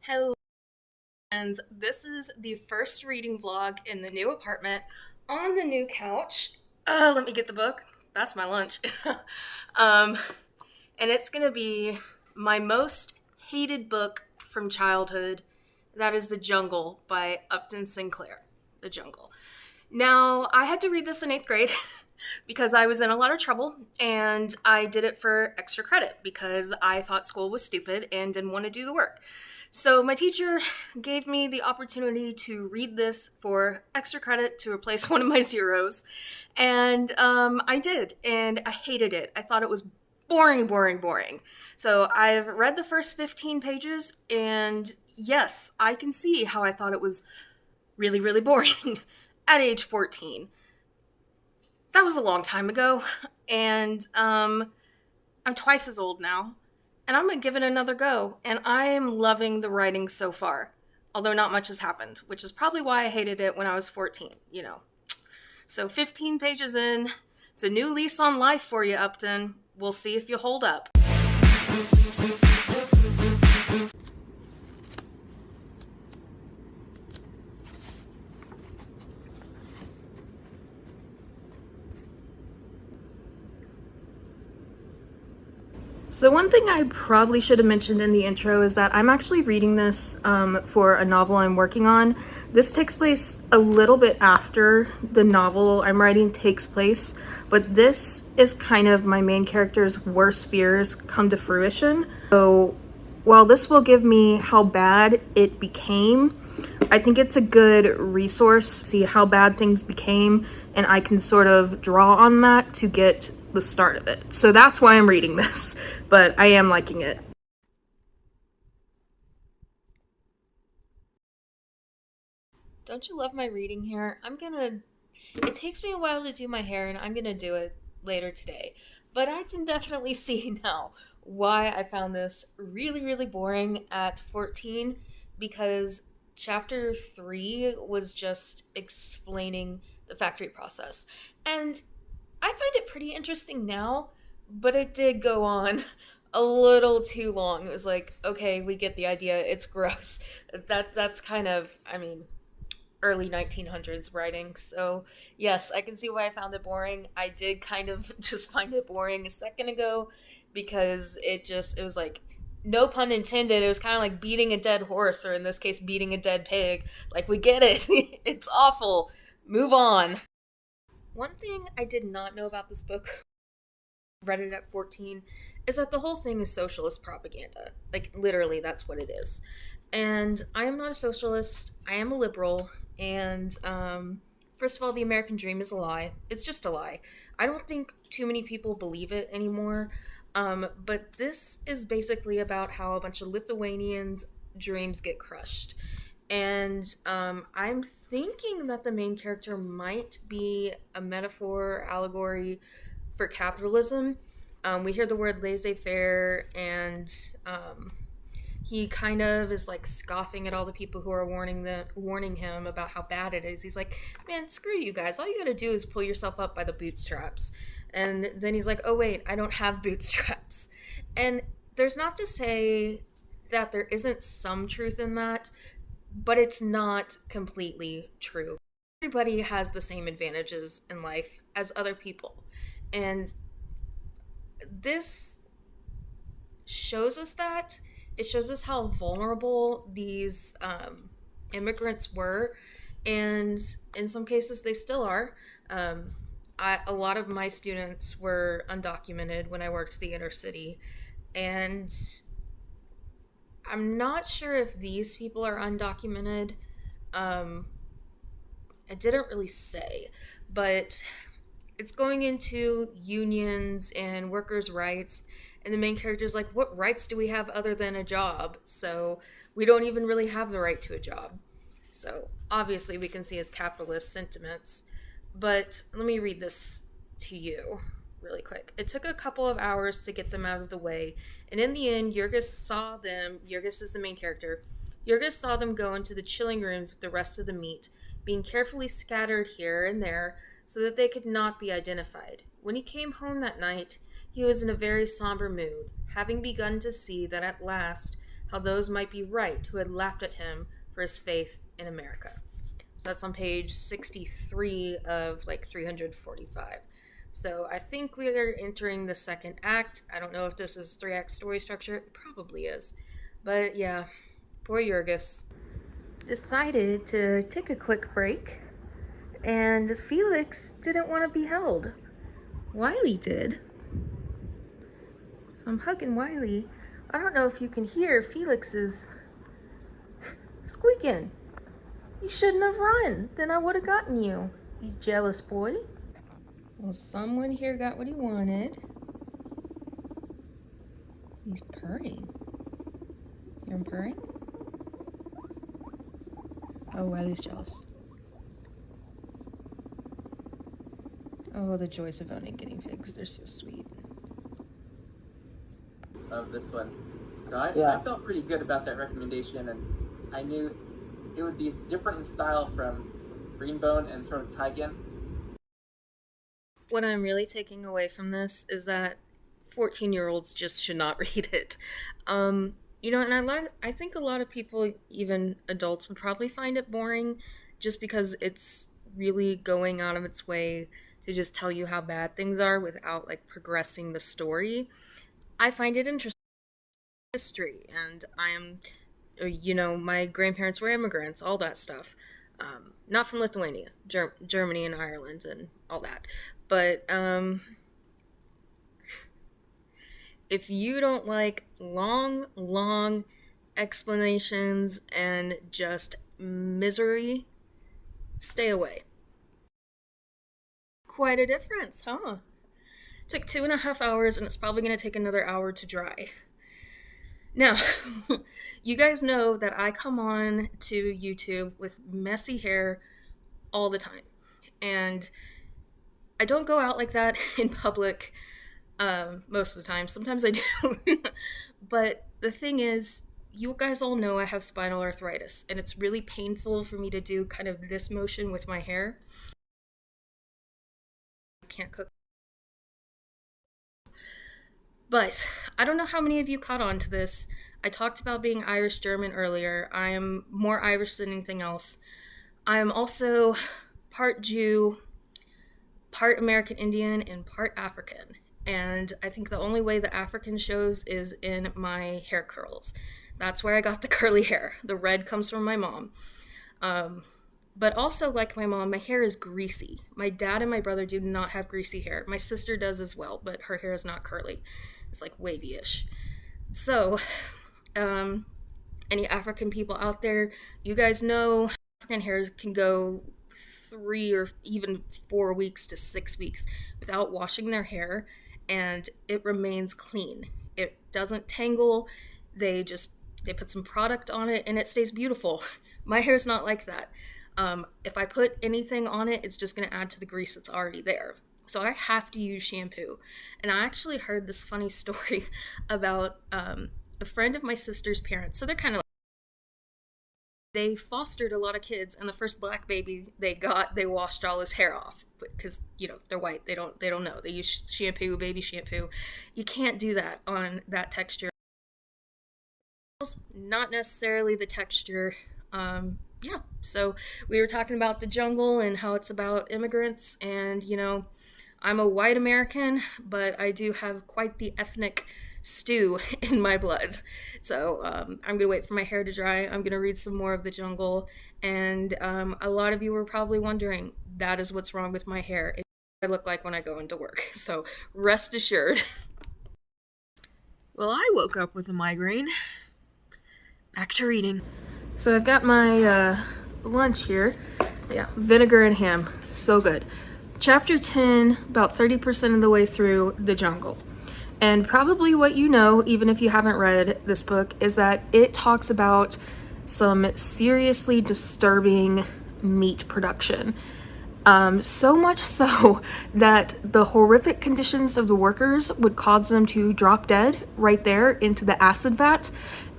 Hello, friends. This is the first reading vlog in the new apartment on the new couch. Let me get the book. That's my lunch. um, and it's gonna be my most hated book from childhood. That is The Jungle by Upton Sinclair. The Jungle. Now, I had to read this in 8th grade because I was in a lot of trouble, and I did it for extra credit because I thought school was stupid and didn't want to do the work. So my teacher gave me the opportunity to read this for extra credit to replace one of my zeros, and I did, and I hated it. I thought it was boring, boring, boring. So I've read the first 15 pages, and yes, I can see how I thought it was really, really boring at age 14. That was a long time ago, and I'm twice as old now, and I'm gonna give it another go, and I am loving the writing so far, although not much has happened, which is probably why I hated it when I was 14, you know. So 15 pages in, it's a new lease on life for you, Upton. We'll see if you hold up. So one thing I probably should have mentioned in the intro is that I'm actually reading this for a novel I'm working on. This takes place a little bit after the novel I'm writing takes place, but this is kind of my main character's worst fears come to fruition. So while this will give me how bad it became, I think it's a good resource to see how bad things became, and I can sort of draw on that to get the start of it. So that's why I'm reading this, but I am liking it. Don't you love my reading here? It takes me a while to do my hair, and I'm gonna do it later today. But I can definitely see now why I found this really, really boring at 14, because chapter 3 was just explaining the factory process. And I find it pretty interesting now, but it did go on a little too long. It was like, okay, we get the idea. It's gross. That's kind of, I mean, early 1900s writing. So, yes, I can see why I found it boring. I did kind of just find it boring a second ago because it was like, no pun intended, it was kind of like beating a dead horse, or in this case, beating a dead pig. Like, we get it. It's awful. Move on. One thing I did not know about this book, read it at 14, is that the whole thing is socialist propaganda. Like, literally, that's what it is. And I am not a socialist, I am a liberal, and first of all, the American dream is a lie. It's just a lie. I don't think too many people believe it anymore, but this is basically about how a bunch of Lithuanians' dreams get crushed. And I'm thinking that the main character might be a metaphor, allegory for capitalism. We hear the word laissez-faire, and he kind of is like scoffing at all the people who are warning him about how bad it is. He's like, "Man, screw you guys! All you gotta do is pull yourself up by the bootstraps." And then he's like, "Oh wait, I don't have bootstraps." And there's not to say that there isn't some truth in that, but it's not completely true. Everybody has the same advantages in life as other people. And this shows us that. It shows us how vulnerable these immigrants were. And in some cases, they still are. A lot of my students were undocumented when I worked the inner city. And I'm not sure if these people are undocumented. Um, it didn't really say, but it's going into unions and workers' rights, and the main character's like, what rights do we have other than a job? So we don't even really have the right to a job. So obviously we can see his capitalist sentiments, but let me read this to you really quick. It took a couple of hours to get them out of the way, and in the end, Jurgis is the main character, Jurgis saw them go into the chilling rooms with the rest of the meat, being carefully scattered here and there so that they could not be identified. When he came home that night, he was in a very somber mood, having begun to see that at last how those might be right who had laughed at him for his faith in America. So that's on page 63 of like 345. So I think we are entering the second act. I don't know if this is 3-act story structure. It probably is. But yeah, poor Jurgis decided to take a quick break, and Felix didn't want to be held. Wiley did. So I'm hugging Wiley. I don't know if you can hear Felix's squeaking. You shouldn't have run. Then I would have gotten you, you jealous boy. Well, someone here got what he wanted. He's purring. Hear him purring? Oh, Wiley's jealous. Oh, the joys of owning guinea pigs. They're so sweet. Of this one. So I felt pretty good about that recommendation, and I knew it would be different in style from Greenbone and sort of Kaigen. What I'm really taking away from this is that 14-year-olds just should not read it. You know, and I think a lot of people, even adults, would probably find it boring just because it's really going out of its way to just tell you how bad things are without like progressing the story. I find it interesting history, and you know, my grandparents were immigrants, all that stuff. Not from Lithuania, Germany and Ireland and all that. But if you don't like long explanations and just misery, stay away. Quite a difference, huh? It took 2.5 hours, and it's probably going to take another hour to dry. Now, you guys know that I come on to YouTube with messy hair all the time. And I don't go out like that in public most of the time. Sometimes I do. But the thing is, you guys all know I have spinal arthritis, and it's really painful for me to do kind of this motion with my hair. I can't cook. But I don't know how many of you caught on to this. I talked about being Irish German earlier. I am more Irish than anything else. I am also part Jew, part American Indian, and part African. And I think the only way the African shows is in my hair curls. That's where I got the curly hair. The red comes from my mom. But also, like my mom, my hair is greasy. My dad and my brother do not have greasy hair. My sister does as well, but her hair is not curly. It's like wavy-ish. So, any African people out there, you guys know African hair can go 3 or even 4 weeks to 6 weeks without washing their hair, and it remains clean. It doesn't tangle. They put some product on it, and it stays beautiful. My hair's not like that. If I put anything on it, it's just going to add to the grease that's already there. So I have to use shampoo. And I actually heard this funny story about a friend of my sister's parents. So they're kind of like, they fostered a lot of kids, and the first black baby they got, they washed all his hair off because, you know, they're white. They don't know. They use shampoo, baby shampoo. You can't do that on that texture. Not necessarily the texture. Yeah, so we were talking about the jungle and how it's about immigrants, and, you know, I'm a white American, but I do have quite the ethnic stew in my blood. So I'm going to wait for my hair to dry. I'm going to read some more of The Jungle, and a lot of you were probably wondering, that is what's wrong with my hair. It's what I look like when I go into work, so rest assured. Well, I woke up with a migraine. Back to reading. So I've got my lunch here. Yeah, vinegar and ham. So good. Chapter 10, about 30% of the way through The Jungle. And probably what you know, even if you haven't read this book, is that it talks about some seriously disturbing meat production. So much so that the horrific conditions of the workers would cause them to drop dead right there into the acid vat,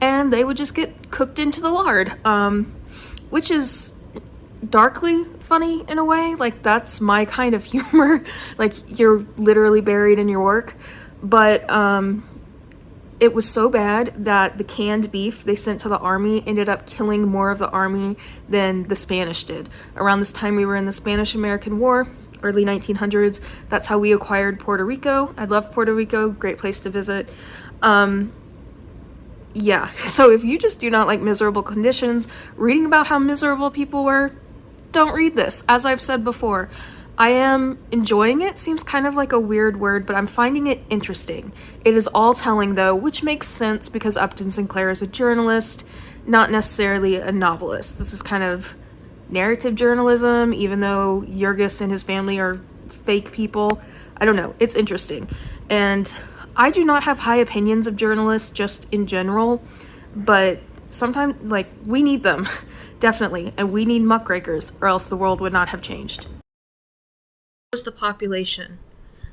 and they would just get cooked into the lard, which is darkly funny in a way. Like, that's my kind of humor. Like, you're literally buried in your work. But it was so bad that the canned beef they sent to the army ended up killing more of the army than the Spanish did. Around this time we were in the Spanish-American War, early 1900s. That's how we acquired Puerto Rico. I love Puerto Rico, great place to visit. Yeah, so if you just do not like miserable conditions, reading about how miserable people were, don't read this. As I've said before, I am enjoying it. Seems kind of like a weird word, but I'm finding it interesting. It is all telling, though, which makes sense because Upton Sinclair is a journalist, not necessarily a novelist. This is kind of narrative journalism, even though Jurgis and his family are fake people. I don't know. It's interesting. And I do not have high opinions of journalists just in general, but sometimes, like, we need them, definitely. And we need muckrakers, or else the world would not have changed. Was the population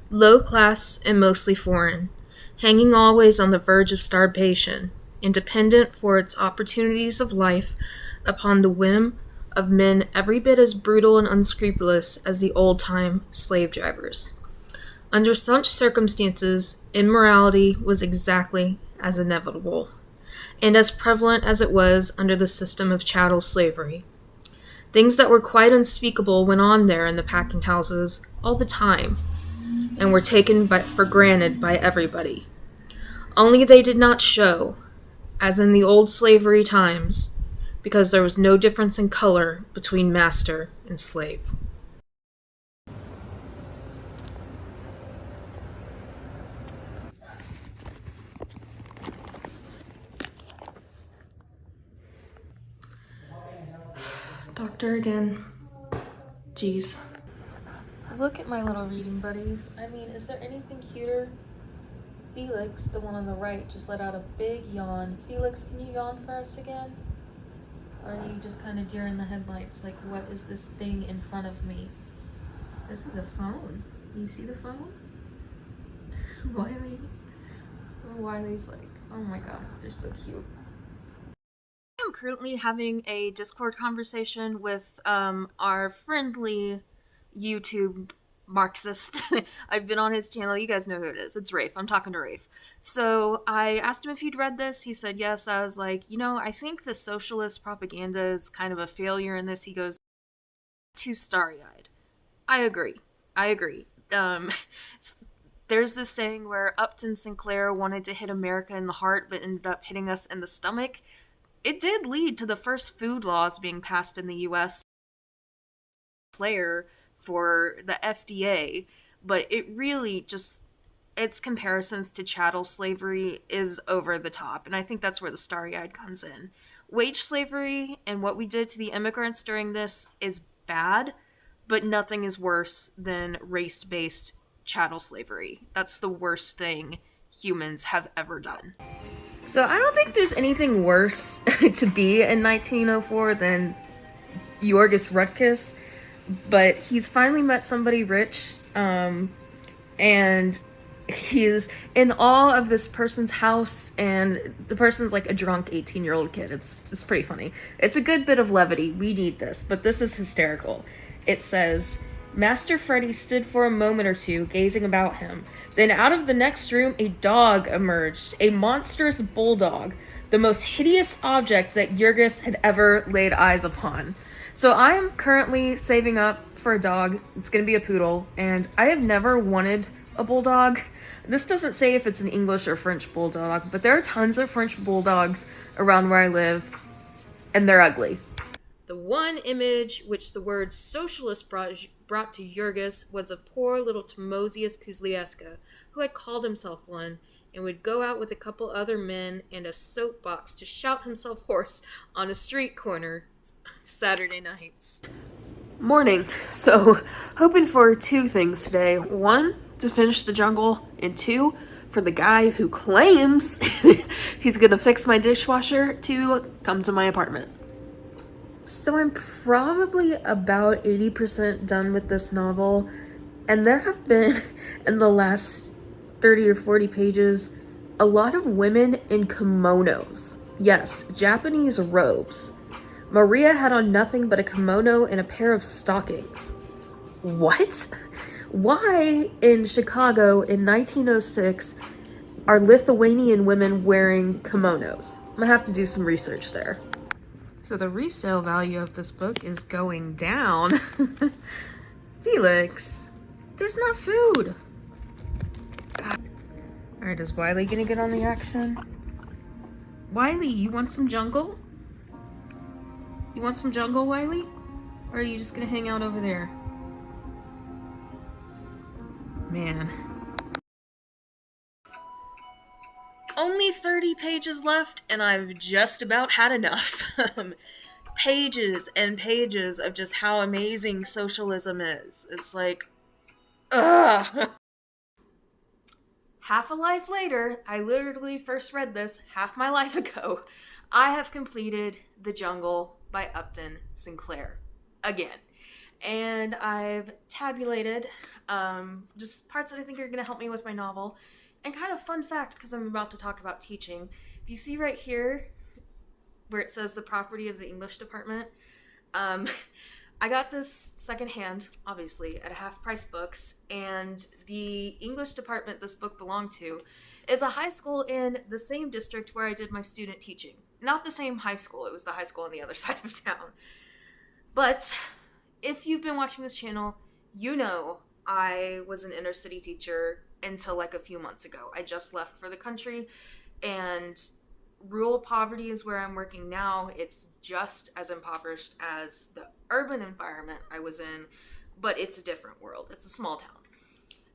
low class and mostly foreign, hanging always on the verge of starvation, independent for its opportunities of life upon the whim of men every bit as brutal and unscrupulous as the old-time slave drivers. Under such circumstances, immorality was exactly as inevitable, and as prevalent as it was under the system of chattel slavery. Things that were quite unspeakable went on there in the packing houses all the time, and were taken for granted by everybody. Only they did not show, as in the old slavery times, because there was no difference in color between master and slave. Doctor again. Jeez. Look at my little reading buddies. I mean, is there anything cuter? Felix, the one on the right, just let out a big yawn. Felix, can you yawn for us again? Or are you just kind of deer in the headlights? Like, what is this thing in front of me? This is a phone. You see the phone? Wiley's like, oh my god, they're so cute. I'm currently having a Discord conversation with our friendly YouTube Marxist. I've been on his channel. You guys know who it is. It's Rafe. I'm talking to Rafe. So I asked him if he'd read this. He said yes. I was like, I think the socialist propaganda is kind of a failure in this. He goes, too starry-eyed. I agree. There's this saying where Upton Sinclair wanted to hit America in the heart but ended up hitting us in the stomach. It did lead to the first food laws being passed in the U.S. Player for the FDA, but it really just, its comparisons to chattel slavery is over the top, and I think that's where the starry-eyed comes in. Wage slavery and what we did to the immigrants during this is bad, but nothing is worse than race-based chattel slavery. That's the worst thing humans have ever done. So I don't think there's anything worse to be in 1904 than Jorgis Rutkus, but he's finally met somebody rich, and he's in awe of this person's house, and the person's like a drunk 18-year-old kid. It's pretty funny. It's a good bit of levity. We need this, but this is hysterical. It says, Master Freddy stood for a moment or two, gazing about him. Then out of the next room, a dog emerged, a monstrous bulldog, the most hideous object that Jurgis had ever laid eyes upon. So I'm currently saving up for a dog. It's going to be a poodle, and I have never wanted a bulldog. This doesn't say if it's an English or French bulldog, but there are tons of French bulldogs around where I live, and they're ugly. The one image which the word socialist brought to Jurgis was of poor little Timosius Kuzlieska, who had called himself one, and would go out with a couple other men and a soapbox to shout himself hoarse on a street corner Saturday nights. Morning. So, hoping for two things today. One, to finish the jungle, and two, for the guy who claims he's gonna fix my dishwasher to come to my apartment. So I'm probably about 80% done with this novel, and there have been, in the last 30 or 40 pages, a lot of women in kimonos. Yes, Japanese robes. Maria had on nothing but a kimono and a pair of stockings. What? Why in Chicago in 1906 are Lithuanian women wearing kimonos. I'm gonna have to do some research there. So the resale value of this book is going down. Felix, this is not food. All right, is Wiley gonna get on the action? Wiley, you want some jungle? You want some jungle, Wiley? Or are you just gonna hang out over there? Man. Only 30 pages left, and I've just about had enough. Pages and pages of just how amazing socialism is. It's like, ugh. Half a life later, I literally first read this half my life ago. I have completed The Jungle by Upton Sinclair again. And I've tabulated just parts that I think are going to help me with my novel. And kind of fun fact, because I'm about to talk about teaching, if you see right here where it says the property of the English department, I got this secondhand, obviously, at a Half Price Books, and the English department this book belonged to is a high school in the same district where I did my student teaching. Not the same high school, it was the high school on the other side of town. But if you've been watching this channel, you know I was an inner city teacher until like a few months ago. I just left for the country, and rural poverty is where I'm working now. It's just as impoverished as the urban environment I was in, but it's a different world. It's a small town.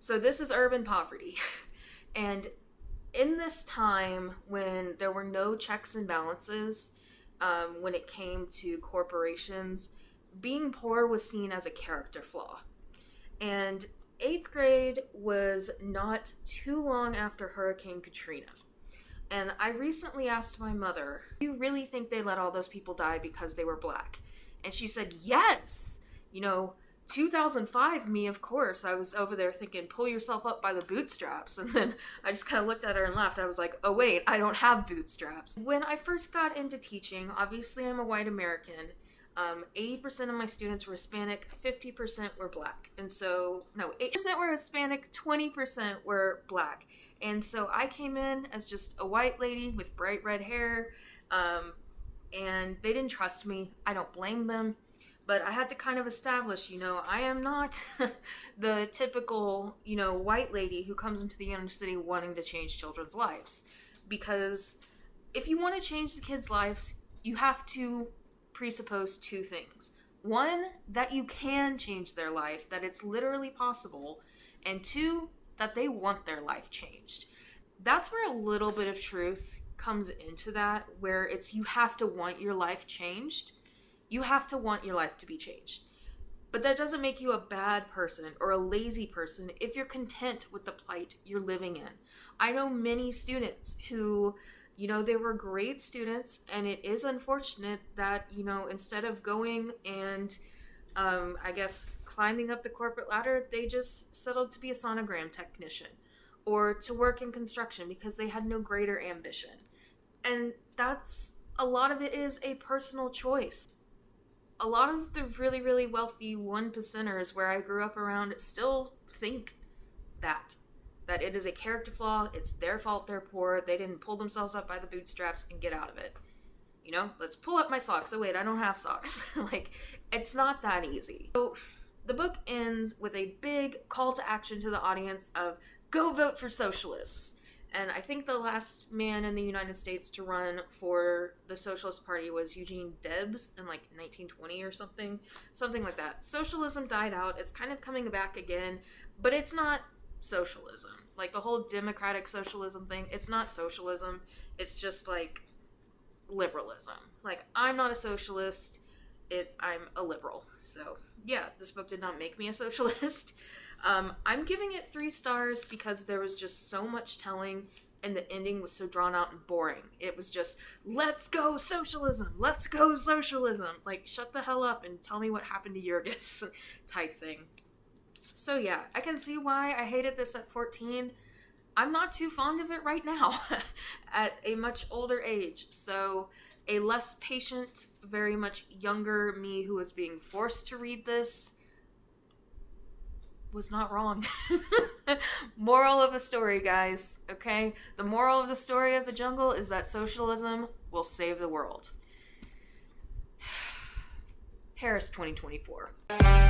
So this is urban poverty. And in this time when there were no checks and balances, when it came to corporations, being poor was seen as a character flaw. And 8th grade was not too long after Hurricane Katrina. And I recently asked my mother, do you really think they let all those people die because they were black? And she said, yes. 2005 me, of course. I was over there thinking, pull yourself up by the bootstraps. And then I just kind of looked at her and laughed. I was like, oh wait, I don't have bootstraps. When I first got into teaching, obviously I'm a white American. 80% of my students were Hispanic, 50% were black. And so, no, 8% were Hispanic, 20% were black. And so I came in as just a white lady with bright red hair, and they didn't trust me. I don't blame them, but I had to kind of establish, I am not the typical, white lady who comes into the inner city wanting to change children's lives. Because if you want to change the kids' lives, you have to presuppose two things. One, that you can change their life, that it's literally possible, and two, that they want their life changed. That's where a little bit of truth comes into that, where it's you have to want your life changed. You have to want your life to be changed. But that doesn't make you a bad person or a lazy person if you're content with the plight you're living in. I know many students who, they were great students, and it is unfortunate that, instead of going and, climbing up the corporate ladder, they just settled to be a sonogram technician or to work in construction because they had no greater ambition. And a lot of it is a personal choice. A lot of the really, really wealthy 1%ers where I grew up around still think that it is a character flaw, it's their fault they're poor, they didn't pull themselves up by the bootstraps and get out of it. Let's pull up my socks. Oh wait, I don't have socks. It's not that easy. So the book ends with a big call to action to the audience of go vote for socialists. And I think the last man in the United States to run for the Socialist Party was Eugene Debs in 1920 or something like that. Socialism died out. It's kind of coming back again, but it's not socialism. The whole democratic socialism thing, it's not socialism. It's just liberalism. I'm not a socialist. I'm a liberal. So yeah, this book did not make me a socialist. I'm giving it 3 stars because there was just so much telling, and the ending was so drawn out and boring. It was just, let's go socialism, let's go socialism. Shut the hell up and tell me what happened to Jurgis type thing. So yeah, I can see why I hated this at 14. I'm not too fond of it right now at a much older age. So a less patient, very much younger me who was being forced to read this, was not wrong. Moral of the story, guys, okay? The moral of the story of the jungle is that socialism will save the world. Harris 2024.